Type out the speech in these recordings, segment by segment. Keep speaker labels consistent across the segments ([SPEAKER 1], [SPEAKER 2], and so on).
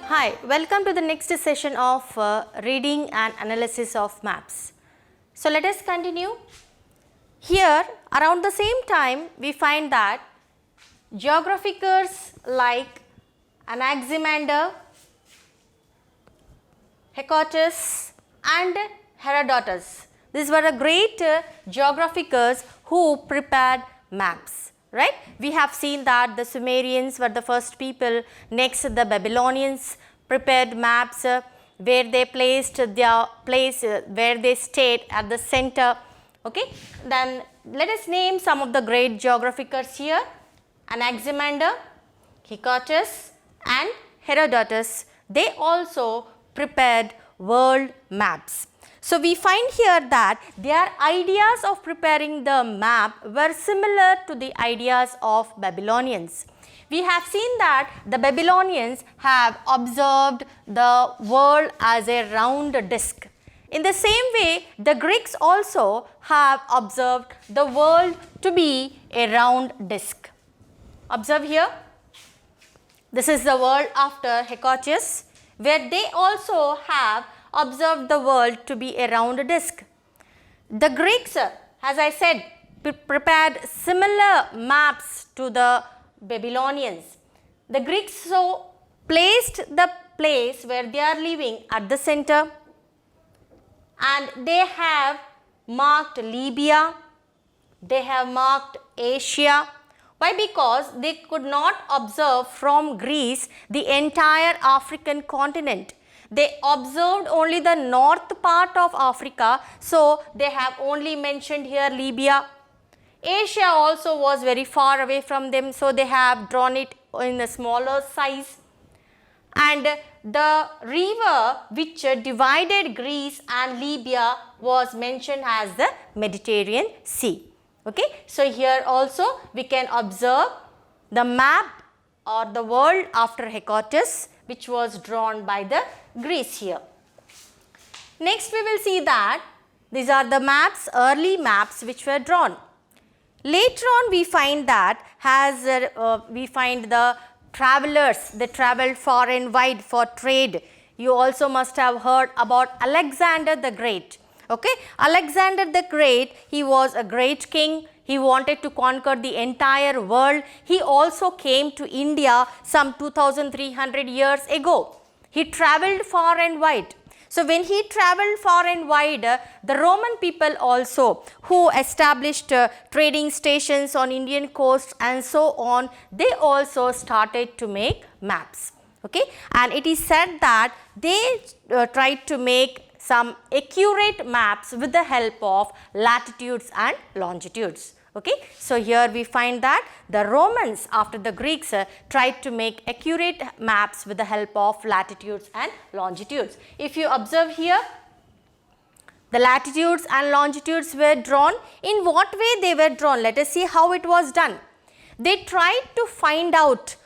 [SPEAKER 1] Hi, welcome to the next session of reading and analysis of maps. So let us continue. Here around the same time we find that geographers like Anaximander, Herodotus and Herodotus. These were the great geographers who prepared maps, right? We have seen that the Sumerians were the first people, next the Babylonians prepared maps where they placed their place, where they stayed at the center, okay. Then let us name some of the great geographers here: Anaximander, Herodotus and Herodotus. They also prepared world maps. So we find here that their ideas of preparing the map were similar to the ideas of Babylonians. We have seen that the Babylonians have observed the world as a round disc. In the same way, the Greeks also have observed the world to be a round disc. Observe here, this is the world after Herodotus, where they also have observed the world to be a round disc. The Greeks, as I said, prepared similar maps to the Babylonians. The Greeks so placed the place where they are living at the center, and they have marked Libya, they have marked Asia. Why? Because they could not observe from Greece the entire African continent. They observed only the north part of Africa, so they have only mentioned here Libya. Asia also was very far away from them, so they have drawn it in a smaller size. And the river which divided Greece and Libya was mentioned as the Mediterranean Sea. Okay. So here also we can observe the map or the world after Herodotus, which was drawn by the Greece here. Next we will see that these are the maps, early maps which were drawn. Later on we find that we find the travelers, they traveled far and wide for trade. You also must have heard about Alexander the Great. Okay, Alexander the Great, he was a great king. He wanted to conquer the entire world. He also came to India some 2300 years ago. He traveled far and wide. So when he traveled far and wide, the Roman people also, who established trading stations on Indian coast and so on, they also started to make maps. Okay, and it is said that they tried to make some accurate maps with the help of latitudes and longitudes. Okay. So here we find that the Romans after the Greeks tried to make accurate maps with the help of latitudes and longitudes. If you observe here, the latitudes and longitudes were drawn. In what way they were drawn? Let us see how it was done. They tried to find out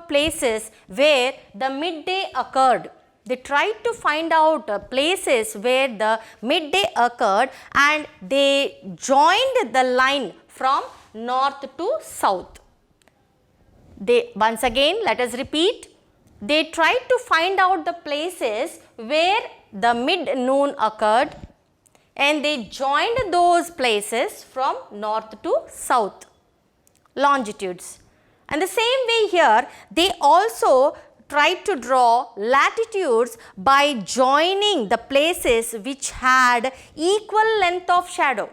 [SPEAKER 1] places where the midday occurred. They tried to find out places where the midday occurred, and they joined the line from north to south. Once again, let us repeat. They tried to find out the places where the mid-noon occurred, and they joined those places from north to south, longitudes. And the same way here, they also tried to draw latitudes by joining the places which had equal length of shadow.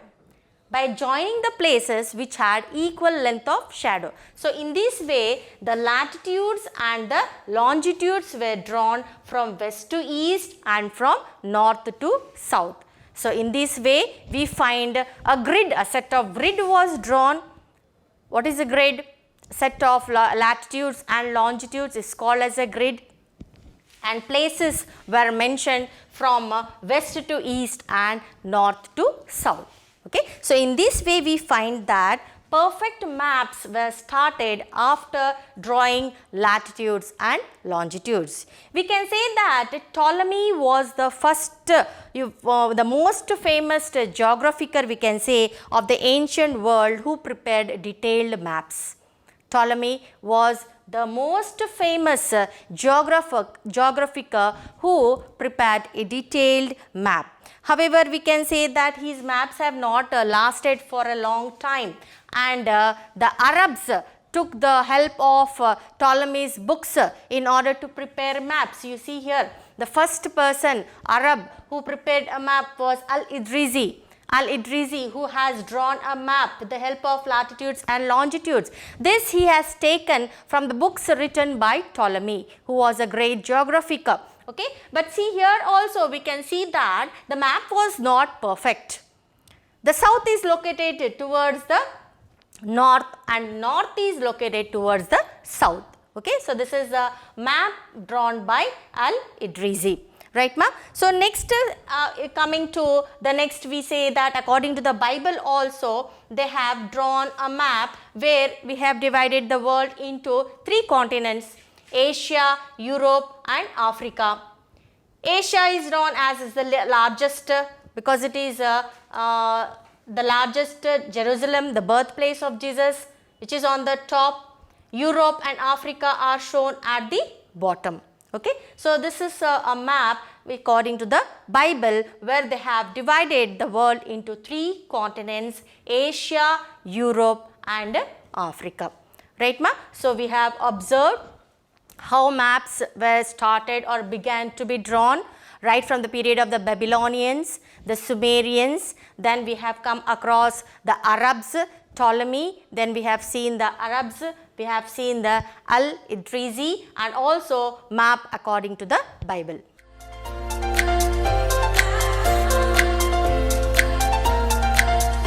[SPEAKER 1] By joining the places which had equal length of shadow. So in this way, the latitudes and the longitudes were drawn from west to east and from north to south. So in this way, we find a grid, a set of grid was drawn. What is a grid? Set of latitudes and longitudes is called as a grid, and places were mentioned from west to east and north to south. Okay. So in this way we find that perfect maps were started after drawing latitudes and longitudes. We can say that Ptolemy was the first, the most famous geographer, we can say, of the ancient world who prepared detailed maps. Ptolemy was the most famous geographer who prepared a detailed map. However, we can say that his maps have not lasted for a long time, and the Arabs took the help of Ptolemy's books in order to prepare maps. You see here, the first person, Arab, who prepared a map was Al-Idrisi. Al-Idrisi, who has drawn a map with the help of latitudes and longitudes. This he has taken from the books written by Ptolemy, who was a great geographer. Okay, but see here also we can see that the map was not perfect. The south is located towards the north and north is located towards the south. Okay, so this is the map drawn by Al-Idrisi. Right, ma'am? So next, coming to the next, we say that according to the Bible also, they have drawn a map where we have divided the world into 3 continents: Asia, Europe and Africa. Asia is drawn as is the largest because it is the largest Jerusalem, the birthplace of Jesus, which is on the top. Europe and Africa are shown at the bottom. Okay, so this is a map according to the Bible where they have divided the world into 3 continents: Asia, Europe and Africa. Right, ma'am? So we have observed how maps were started or began to be drawn right from the period of the Babylonians, the Sumerians, then we have come across the Arabs, Ptolemy, then we have seen the Arabs, we have seen the Al-Idrisi and also map according to the Bible.